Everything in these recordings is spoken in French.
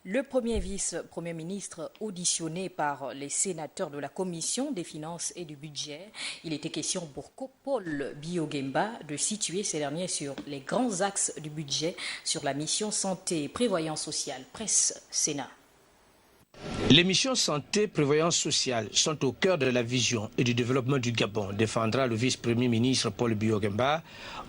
Le premier vice-premier ministre auditionné par les sénateurs de la Commission des finances et du budget, il était question pour Paul Biogemba de situer ces derniers sur les grands axes du budget sur la mission santé et prévoyance sociale. Presse Sénat. Les missions santé et prévoyance sociale sont au cœur de la vision et du développement du Gabon, défendra le vice-premier ministre Paul Biogemba.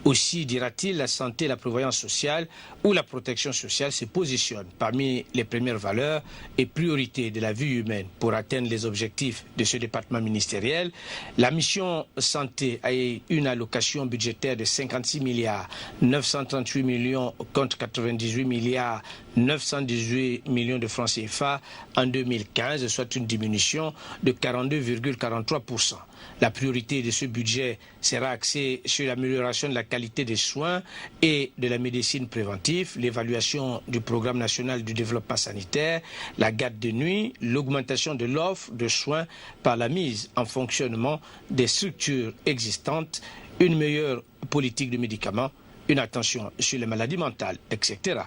Aussi, dira-t-il, la santé et la prévoyance sociale ou la protection sociale se positionnent parmi les premières valeurs et priorités de la vie humaine pour atteindre les objectifs de ce département ministériel. La mission santé a eu une allocation budgétaire de 56 milliards 938 millions contre 98 milliards 918 millions de francs CFA en 2015, soit une diminution de 42,43%. La priorité de ce budget sera axée sur l'amélioration de la qualité des soins et de la médecine préventive, l'évaluation du programme national du développement sanitaire, la garde de nuit, l'augmentation de l'offre de soins par la mise en fonctionnement des structures existantes, une meilleure politique de médicaments, une attention sur les maladies mentales, etc.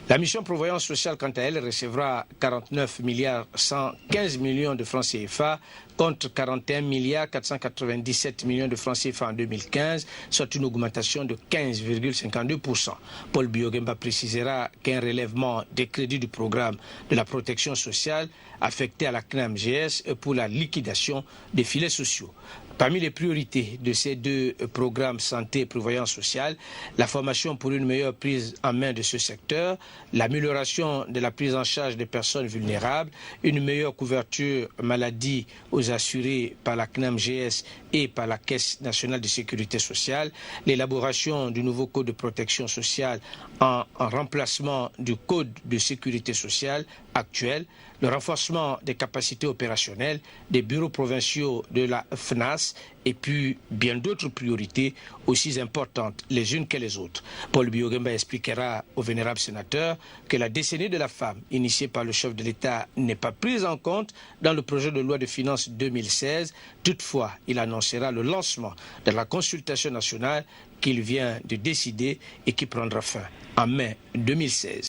La mission prévoyance sociale, quant à elle, recevra 49 milliards 115 millions de francs CFA contre 41 milliards 497 millions de francs CFA en 2015, soit une augmentation de 15,52%. Paul Biogemba précisera qu'un relèvement des crédits du programme de la protection sociale affecté à la CNAMGS pour la liquidation des filets sociaux. Parmi les priorités de ces deux programmes santé et prévoyance sociale, la formation pour une meilleure prise en main de ce secteur, l'amélioration de la prise en charge des personnes vulnérables, une meilleure couverture maladie aux assurés par la CNAMGS et par la Caisse nationale de sécurité sociale, l'élaboration du nouveau code de protection sociale en remplacement du code de sécurité sociale actuel, le renforcement des capacités opérationnelles des bureaux provinciaux de la FNAS et puis bien d'autres priorités aussi importantes les unes que les autres. Paul Biogemba expliquera au vénérable sénateur que la décennie de la femme initiée par le chef de l'État n'est pas prise en compte dans le projet de loi de finances 2016. Toutefois, il annoncera le lancement de la consultation nationale qu'il vient de décider et qui prendra fin en mai 2016.